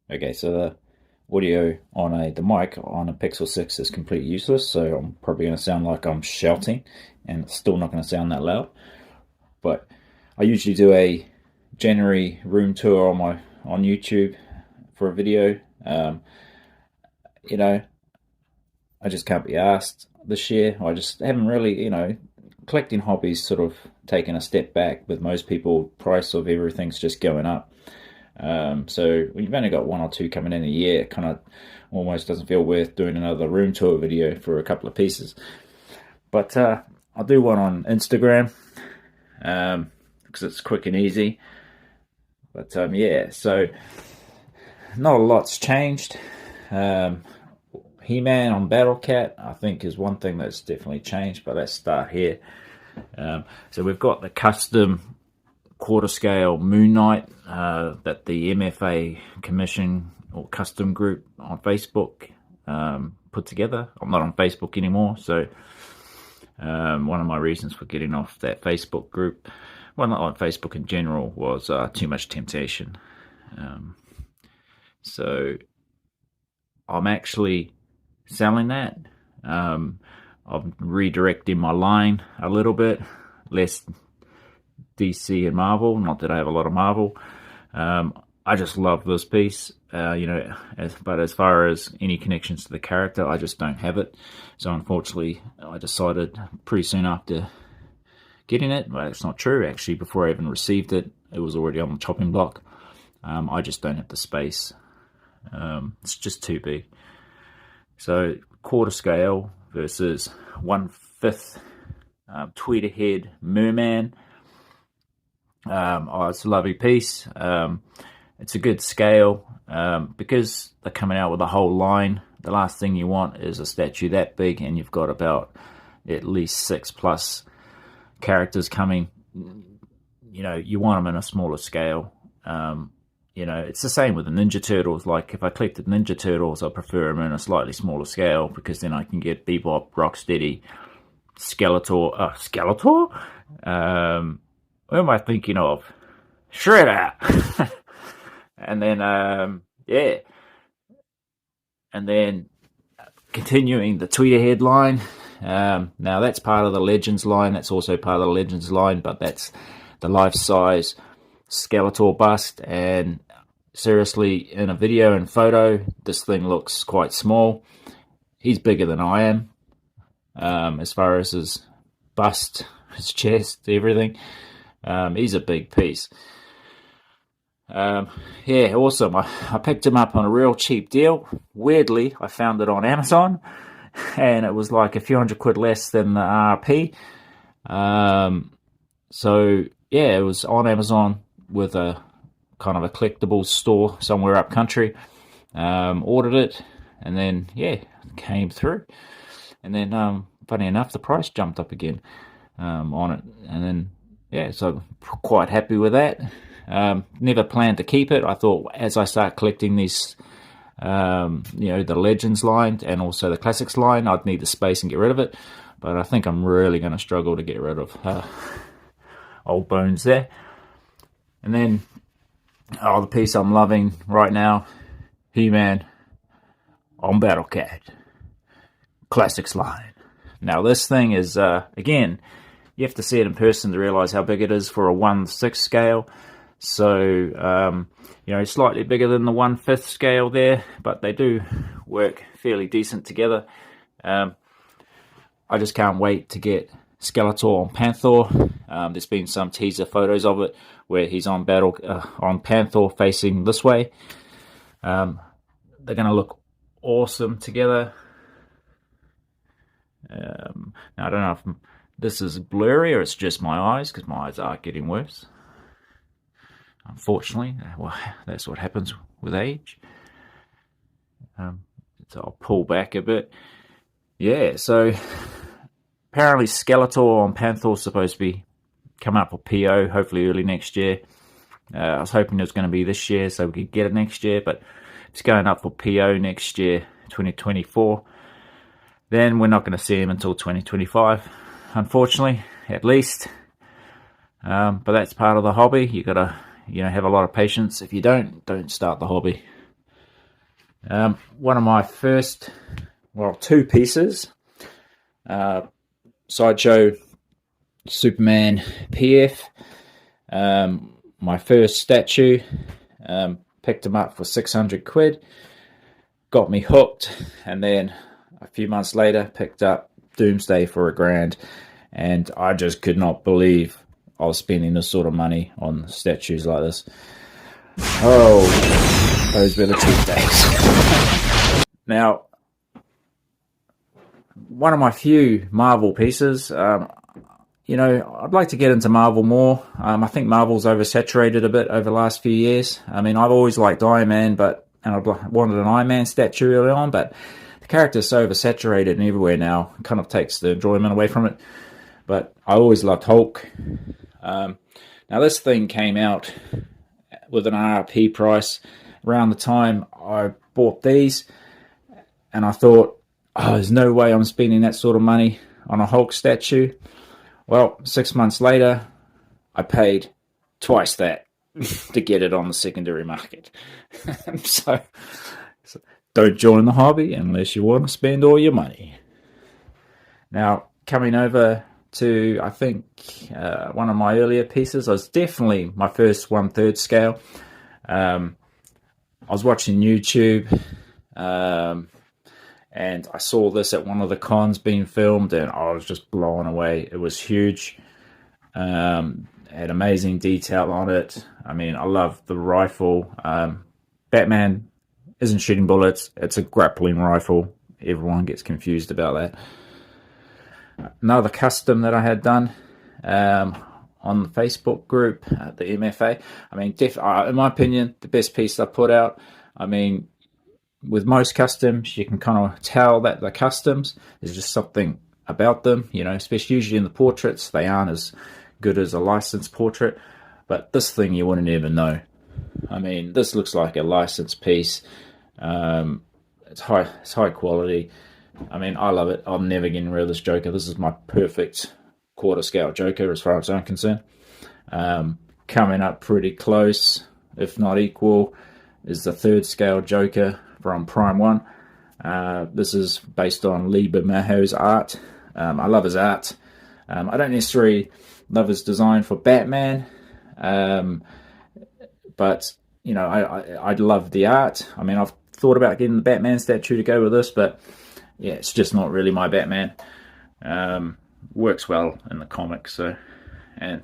Okay, so the audio on the mic on a Pixel 6 is completely useless, so I'm probably going to sound like I'm shouting, and it's still not going to sound that loud. But I usually do a January room tour on YouTube for a video. You know, I just can't be asked this year. I just haven't really, collecting hobbies sort of taken a step back with most people. Price of everything's just going up. So when you've only got one or two coming in a year, it kind of almost doesn't feel worth doing another room tour video for a couple of pieces. But I'll do one on Instagram because it's quick and easy. But yeah, so not a lot's changed. He-Man on Battle Cat, I think, is one thing that's definitely changed, but let's start here. So we've got the custom quarter scale Moon Knight that the MFA commission or custom group on Facebook put together. I'm not on Facebook anymore, so one of my reasons for getting off that Facebook group, well, not on Facebook in general, was too much temptation. So I'm actually selling that. I'm redirecting my line a little bit, less DC and Marvel. Not that I have a lot of Marvel. I just love this piece, but as far as any connections to the character, I just don't have it. So unfortunately, I decided pretty soon after getting it, but it's not true. Actually, before I even received it, it was already on the chopping block. I just don't have the space. It's just too big. So quarter scale versus 1/5 tweeter head merman. It's a lovely piece. It's a good scale because they're coming out with a whole line. The last thing you want is a statue that big, and you've got about at least 6+ characters coming. You want them in a smaller scale. It's the same with the Ninja Turtles. Like, if I collected Ninja Turtles, I prefer them in a slightly smaller scale because then I can get Bebop, Rocksteady, Skeletor. Skeletor? Who am I thinking of? Shredder! And then, yeah. And then continuing the Tweeterhead line. Now, that's part of the Legends line. That's also part of the Legends line, but that's the life-size Skeletor bust. And seriously, in a video and photo, this thing looks quite small. He's bigger than I am, as far as his bust, his chest, everything. He's a big piece. Yeah, awesome. I picked him up on a real cheap deal. Weirdly, I found it on Amazon, and it was like a few £100 less than the RP. So yeah, it was on Amazon with a kind of a collectibles store somewhere up country. Ordered it, and then yeah, came through. And then funny enough, the price jumped up again on it, and then yeah, so quite happy with that. Never planned to keep it. I thought as I start collecting these, the Legends line and also the Classics line, I'd need the space and get rid of it. But I think I'm really going to struggle to get rid of old bones there. And then, the piece I'm loving right now, He-Man on Battle Cat. Classics line. Now this thing is, again, you have to see it in person to realize how big it is for a 1/6 scale. So, slightly bigger than the 1/5 scale there, but they do work fairly decent together. I just can't wait to get Skeletor on Panther. There's been some teaser photos of it where he's on Panther facing this way. They're going to look awesome together. Now, I don't know if this is blurry or it's just my eyes, because my eyes are getting worse. Unfortunately, well, that's what happens with age. So I'll pull back a bit. Yeah, so apparently Skeletor on Panther is supposed to be coming up for PO, hopefully early next year. I was hoping it was going to be this year so we could get it next year, but it's going up for PO next year, 2024. Then we're not going to see him until 2025, unfortunately, at least. But that's part of the hobby. You got to have a lot of patience. If you don't start the hobby. One of my first, well, two pieces, Sideshow Superman PF, my first statue, picked him up for 600 quid, got me hooked, and then a few months later picked up Doomsday for $1,000, and I just could not believe I was spending this sort of money on statues like this. Oh, those were the cheap days. Now, one of my few Marvel pieces, you know, I'd like to get into Marvel more. I think Marvel's oversaturated a bit over the last few years. I mean, I've always liked Iron Man, and I wanted an Iron Man statue early on, but the character's so oversaturated and everywhere now, it kind of takes the enjoyment away from it. But I always loved Hulk. Now, this thing came out with an RRP price around the time I bought these, and I thought, oh, there's no way I'm spending that sort of money on a Hulk statue. Well, 6 months later, I paid twice that to get it on the secondary market. so don't join the hobby unless you want to spend all your money. Now, coming over to, I think, one of my earlier pieces, was definitely my first 1/3 scale. I was watching YouTube, and I saw this at one of the cons being filmed, and I was just blown away. It was huge. Had amazing detail on it. I mean, I love the rifle. Batman isn't shooting bullets. It's a grappling rifle. Everyone gets confused about that. Another custom that I had done on the Facebook group, the MFA. I mean, in my opinion, the best piece I put out. I mean, with most customs, you can kind of tell that they're customs. There's just something about them, you know, especially usually in the portraits. They aren't as good as a licensed portrait. But this thing, you wouldn't even know. I mean, this looks like a licensed piece. It's high quality. I mean, I love it. I'm never getting rid of this Joker. This is my perfect quarter scale Joker as far as I'm concerned. Coming up pretty close, if not equal, is the 3rd scale Joker from Prime 1. This is based on Lee Bermejo's art. I love his art. I don't necessarily love his design for Batman, but, you know, I love the art. I mean, I've thought about getting the Batman statue to go with this, but yeah, it's just not really my Batman. Works well in the comics, so, and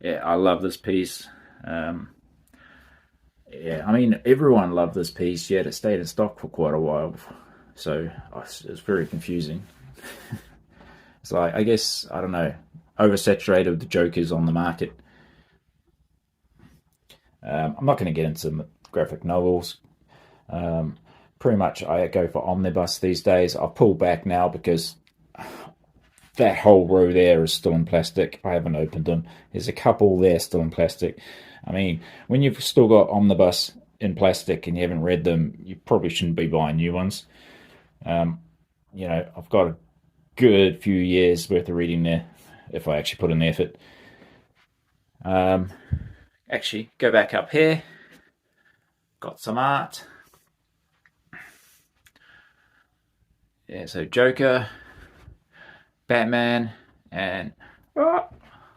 yeah, I love this piece. Yeah, I mean, everyone loved this piece, yet it stayed in stock for quite a while, so it's very confusing. It's like, I guess, I don't know, oversaturated the Jokers on the market. I'm not going to get into graphic novels. Pretty much I go for omnibus these days. I've pulled back now because that whole row there is still in plastic. I haven't opened them. There's a couple there still in plastic. I mean, when you've still got omnibus in plastic and you haven't read them, you probably shouldn't be buying new ones. You know, I've got a good few years worth of reading there if I actually put in the effort. Actually, go back up here. Got some art. Yeah, so Joker, Batman, and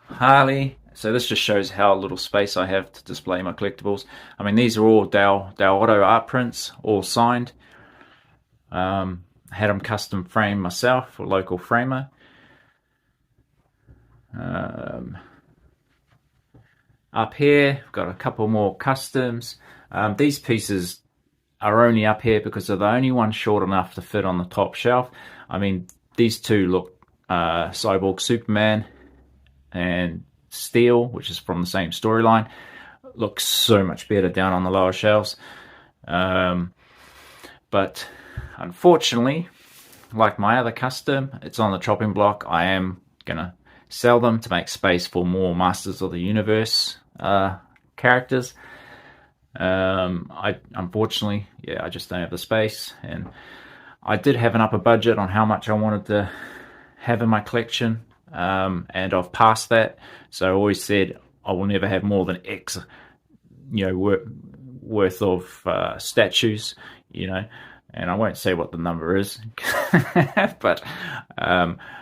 Harley. So this just shows how little space I have to display my collectibles. I mean, these are all Dal Otto art prints, all signed. Had them custom framed myself, a local framer. Up here, I've got a couple more customs. These pieces are only up here because they're the only ones short enough to fit on the top shelf. I mean, these two look Cyborg Superman and Steel, which is from the same storyline, looks so much better down on the lower shelves. But unfortunately, like my other custom, it's on the chopping block. I am gonna sell them to make space for more Masters of the Universe characters. I unfortunately, yeah, I just don't have the space, and I did have an upper budget on how much I wanted to have in my collection, and I've passed that. So I always said I will never have more than X, you know, worth of statues, you know, and I won't say what the number is, but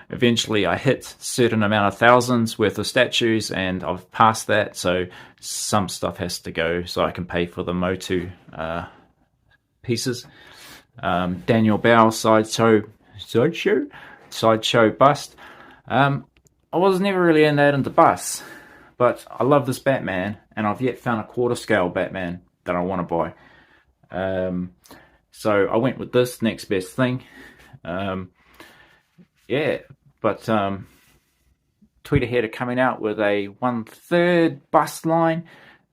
eventually I hit a certain amount of thousands worth of statues, and I've passed that, so some stuff has to go so I can pay for the Motu pieces. Daniel Bow sideshow bust. I was never really into busts, but I love this Batman, and I've yet found a quarter scale Batman that I want to buy. So I went with this next best thing. Yeah, but Tweeterhead are coming out with a 1/3 bust line.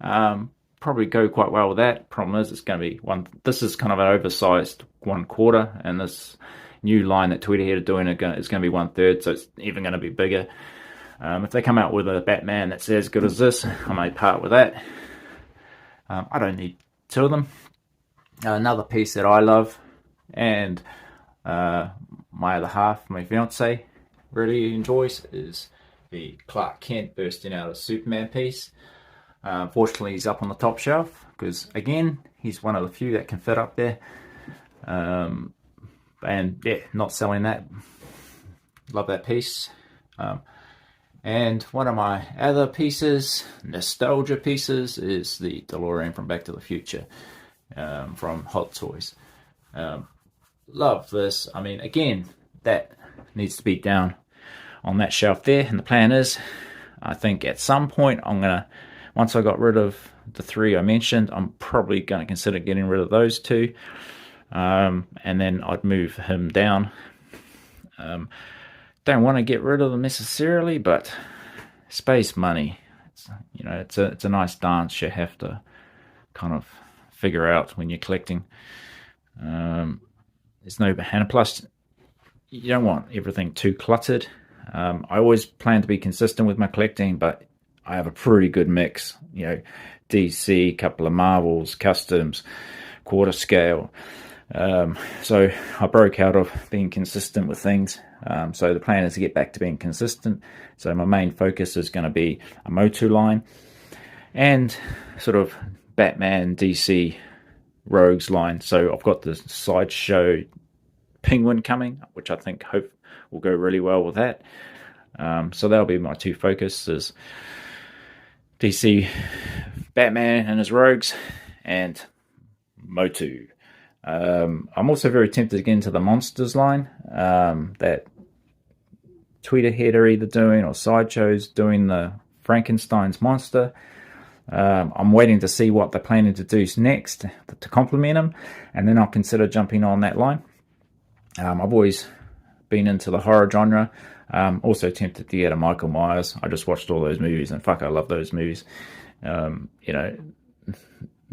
Probably go quite well with that. Problem is, it's going to be this is kind of an oversized 1/4, and this new line that Tweeterhead are doing is going to be 1/3, so it's even going to be bigger. If they come out with a Batman that's as good as this, I may part with that. I don't need two of them. Another piece that I love, and my other half, my fiance, really enjoys, is the Clark Kent bursting out of Superman piece. Fortunately, he's up on the top shelf, because again, he's one of the few that can fit up there. And yeah, not selling that. Love that piece. And one of my other pieces, nostalgia pieces, is the DeLorean from Back to the Future, from Hot Toys. Love this. I mean, again, that needs to be down on that shelf there, and the plan is, I think at some point once I got rid of the three I mentioned, I'm probably going to consider getting rid of those two, and then I'd move him down. Don't want to get rid of them necessarily, but space money, it's a nice dance you have to kind of figure out when you're collecting. There's no, and plus you don't want everything too cluttered. I always plan to be consistent with my collecting, but I have a pretty good mix, DC, couple of Marvels, customs, quarter scale. So I broke out of being consistent with things. So the plan is to get back to being consistent. So my main focus is going to be a Motu line and sort of Batman, DC, Rogues line. So I've got the Sideshow Penguin coming, which I think will go really well with that. So that'll be my two focuses: DC Batman and his Rogues, and Motu. I'm also very tempted to get into the Monsters line that Tweeterhead are either doing, or Sideshow's doing, the Frankenstein's monster. I'm waiting to see what they're planning to do next to complement them, and then I'll consider jumping on that line. I've always been into the horror genre. Also tempted to get a Michael Myers. I just watched all those movies, and fuck, I love those movies.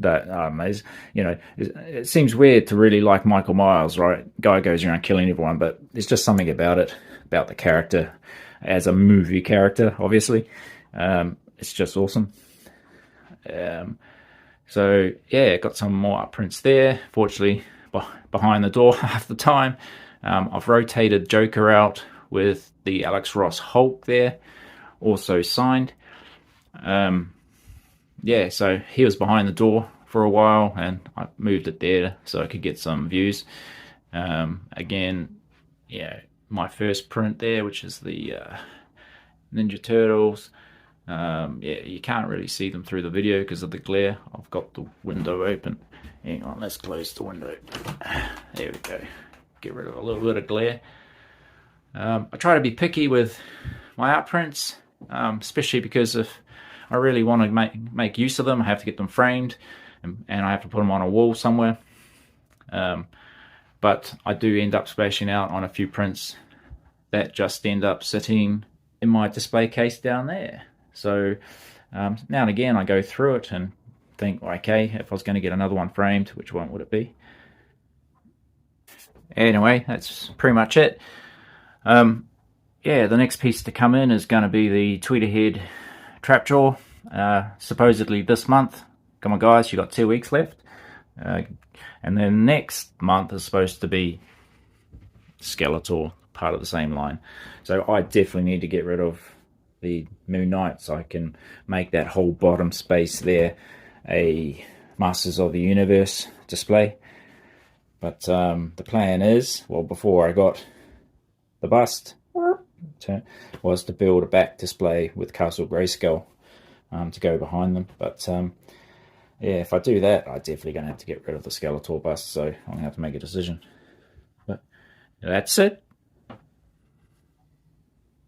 That are amazing. It seems weird to really like Michael Myers, right? Guy goes around killing everyone, but there's just something about it, about the character as a movie character, obviously. It's just awesome. So yeah, got some more upprints there. Fortunately, behind the door half the time. I've rotated Joker out with the Alex Ross Hulk there, also signed. Yeah, so he was behind the door for a while, and I moved it there so I could get some views. Again, yeah, my first print there, which is the Ninja Turtles. Yeah, you can't really see them through the video because of the glare. I've got the window open. Hang on, let's close the window. There we go. Get rid of a little bit of glare. I try to be picky with my art prints, especially because if I really want to make use of them, I have to get them framed, and I have to put them on a wall somewhere. But I do end up splashing out on a few prints that just end up sitting in my display case down there. So now and again I go through it and think, okay, if I was going to get another one framed, which one would it be? Anyway, that's pretty much it. Yeah, the next piece to come in is going to be the Tweeterhead Trap Jaw, supposedly this month. Come on guys, you got 2 weeks left. And then next month is supposed to be Skeletor, part of the same line. So I definitely need to get rid of the Moon Knight so I can make that whole bottom space there a Masters of the Universe display. But the plan is, well, before I got the bust, was to build a back display with Castle Grayskull to go behind them. But yeah, if I do that, I'm definitely going to have to get rid of the Skeletor bust, so I'm going to have to make a decision. But that's it.